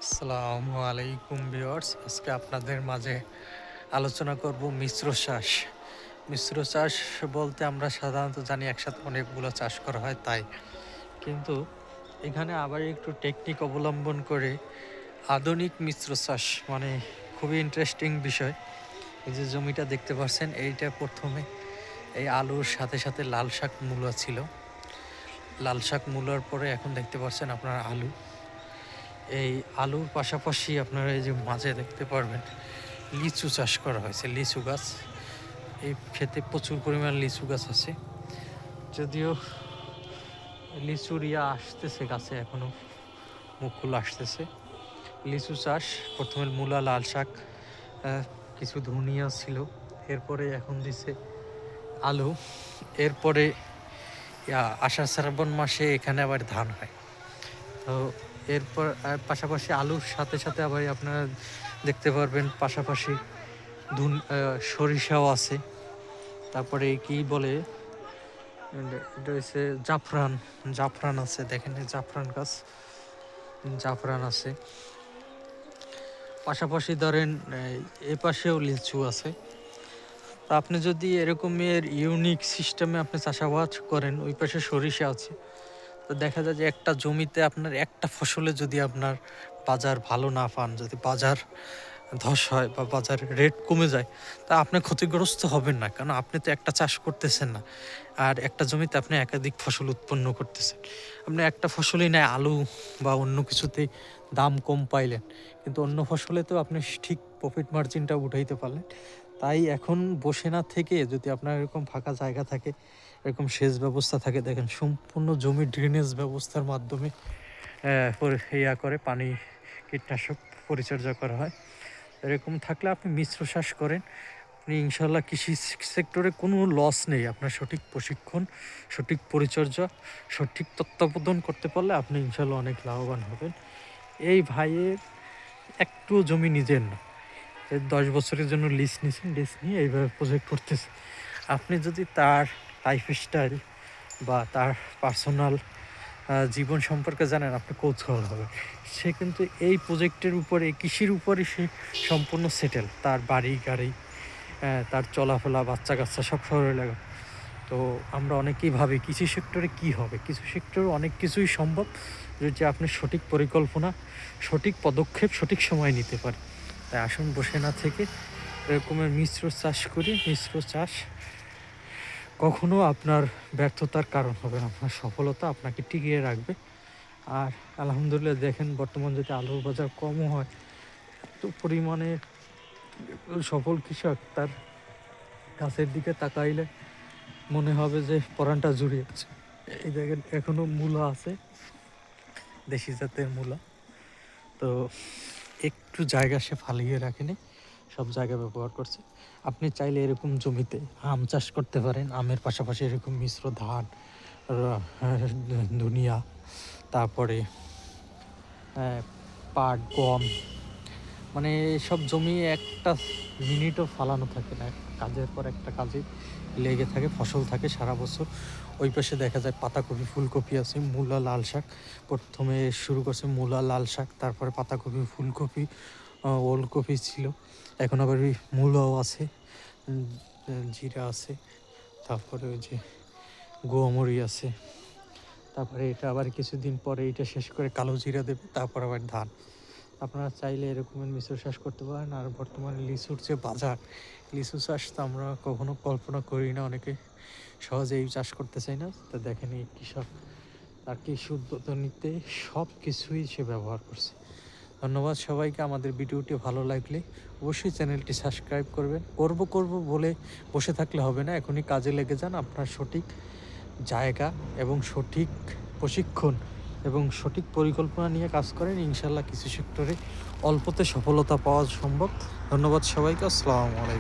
আসসালামু আলাইকুম ভিউয়ার্স, আজকে আপনাদের মাঝে আলোচনা করব মিশ্র চাষ। মিশ্র চাষ বলতে আমরা সাধারণত জানি একসাথে অনেকগুলো চাষ করা হয় তাই, কিন্তু এখানে আবার একটু টেকনিক অবলম্বন করে আধুনিক মিশ্র চাষ মানে খুবই ইন্টারেস্টিং বিষয়। এই যে জমিটা দেখতে পাচ্ছেন, এইটা প্রথমে এই আলুর সাথে সাথে লাল শাক মূলা ছিল। লাল শাক মূলার পরে এখন দেখতে পাচ্ছেন আপনার আলু। এই আলুর পাশাপাশি আপনারা এই যে মাঝে দেখতে পারবেন লিচু চাষ করা হয়েছে। লিচু গাছ, এই ক্ষেতে প্রচুর পরিমাণ লিচু গাছ আছে, যদিও লিচুর আসতেছে গাছে, এখনো মুকুল আসতেছে। লিচু চাষ, প্রথমে মূলা, লাল শাক, কিছু ধনিয়া ছিল, এরপরে এখন দিছে আলু, এরপরে আষাঢ় শ্রাবণ মাসে এখানে আবার ধান হয়। তো এরপর পাশাপাশি আলুর সাথে সাথে আবার আপনারা দেখতে পারবেন পাশাপাশি সরিষাও আছে। তারপরে কি বলে, এটা হচ্ছে জাফরান। জাফরান আছে, দেখেন জাফরান গাছ, জাফরান আছে। পাশাপাশি ধরেন এ পাশেও লিচু আছে। তো আপনি যদি এরকমের ইউনিক সিস্টেমে আপনি চাষাবাদ করেন, ওই পাশে সরিষা আছে, তো দেখা যায় যে একটা জমিতে আপনার একটা ফসলে যদি আপনার বাজার ভালো না পান, যদি বাজার ধস হয় বা বাজার রেট কমে যায়, তা আপনি ক্ষতিগ্রস্ত হবেন না, কারণ আপনি তো একটা চাষ করতেছেন না, আর একটা জমিতে আপনি একাধিক ফসল উৎপন্ন করতেছেন। আপনি একটা ফসলই নেয় আলু বা অন্য কিছুতেই দাম কম পাইলেন, কিন্তু অন্য ফসলে তো আপনি ঠিক প্রফিট মার্জিনটা উঠাইতে পারলেন। তাই এখন বসে না থেকে যদি আপনার এরকম ফাঁকা জায়গা থাকে, এরকম সেচ ব্যবস্থা থাকে, দেখেন সম্পূর্ণ জমি ড্রেনেজ ব্যবস্থার মাধ্যমে করে পানি, কীটনাশক পরিচর্যা করা হয়। এরকম থাকলে আপনি মিশ্র চাষ করেন, আপনি ইনশাল্লাহ কৃষি সেক্টরে কোনো লস নেই। আপনার সঠিক প্রশিক্ষণ, সঠিক পরিচর্যা, সঠিক তত্ত্বাবধান করতে পারলে আপনি ইনশাল্লাহ অনেক লাভবান হবেন। এই ভাইয়ের একটু জমি নিজের না, 10 বছরের জন্য লিজ নিয়েছেন, লিজ নিয়ে এইভাবে প্রজেক্ট করতেছে। আপনি যদি তার লাইফস্টাইল বা তার পার্সোনাল জীবন সম্পর্কে জানেন, আপনি কৌতূহল হবে। সে কিন্তু এই প্রজেক্টের উপরে, কৃষির উপরে সে সম্পূর্ণ সেটেল। তার বাড়ি গাড়ি, তার চলাফেরা, বাচ্চা কাচ্চা সব শহরে লাগা। তো আমরা অনেকেই ভাবি কৃষি সেক্টরে কি হবে, কিছু সেক্টরে অনেক কিছুই সম্ভব যদি আপনি সঠিক পরিকল্পনা, সঠিক পদক্ষেপ সঠিক সময় নিতে পারেন। তাই আসুন বসে না থেকে এরকমের মিশ্র চাষ করি। মিশ্র চাষ কখনো আপনার ব্যর্থতার কারণ হবে না, আপনার সফলতা আপনাকে টিকিয়ে রাখবে। আর আলহামদুলিল্লাহ দেখেন, বর্তমান যদি আলুর বাজার কমও হয়, এত পরিমাণে সফল কৃষক, তার গাছের দিকে তাকাইলে মনে হবে যে পরানটা জুড়িয়ে আছে। এই দেখেন এখনো মূলা আছে, দেশি জাতের মূলা। তো একটু জায়গা সে ফালিয়ে রাখেনি, সব জায়গা ব্যবহার করছে। আপনি চাইলে এরকম জমিতে আম চাষ করতে পারেন, আমের পাশাপাশি এরকম মিশ্র ধান, ধনিয়া, তারপরে পাট, গম, মানে সব জমি একটা মিনিটও ফালানো থাকে না, কাজের পর একটা কাজে লেগে থাকে, ফসল থাকে সারা বছর। ওই পাশে দেখা যায় পাতাকপি, ফুলকপি আছে, মূলা, লাল শাক। প্রথমে শুরু করছে মূলা, লাল শাক, তারপরে পাতাকপি, ফুলকপি, ওলকপি ছিল, এখন আবার ওই মূলাও আছে, জিরা আছে, তারপরে ওই যে গোয়ামরি আছে, তারপরে এটা আবার কিছুদিন পরে এটা শেষ করে কালো জিরা দেবে, তারপর আবার ধান। আপনারা চাইলে এরকমের মিশ্র চাষ করতে পারেন। আর বর্তমানে লিচুর যে বাজার, লিচু চাষ তো আমরা কখনো কল্পনা করি না, অনেকে সহজেই চাষ করতে চাই না। তো দেখেন এই কৃষক তার কৃষি উদ্বোধনীতে সব কিছুই সে ব্যবহার করছে। ধন্যবাদ সবাইকে। আমাদের ভিডিওটি ভালো লাগলে অবশ্যই চ্যানেলটি সাবস্ক্রাইব করবেন। করব বলে বসে থাকলে হবে না, এখনই কাজে লেগে যান। আপনার সঠিক জায়গা এবং সঠিক প্রশিক্ষণ এবং সঠিক পরিকল্পনা নিয়ে কাজ করেন, ইনশাল্লাহ কিছু সেক্টরে অল্পতে সফলতা পাওয়া সম্ভব। ধন্যবাদ সবাইকে। আসসালামু আলাইকুম।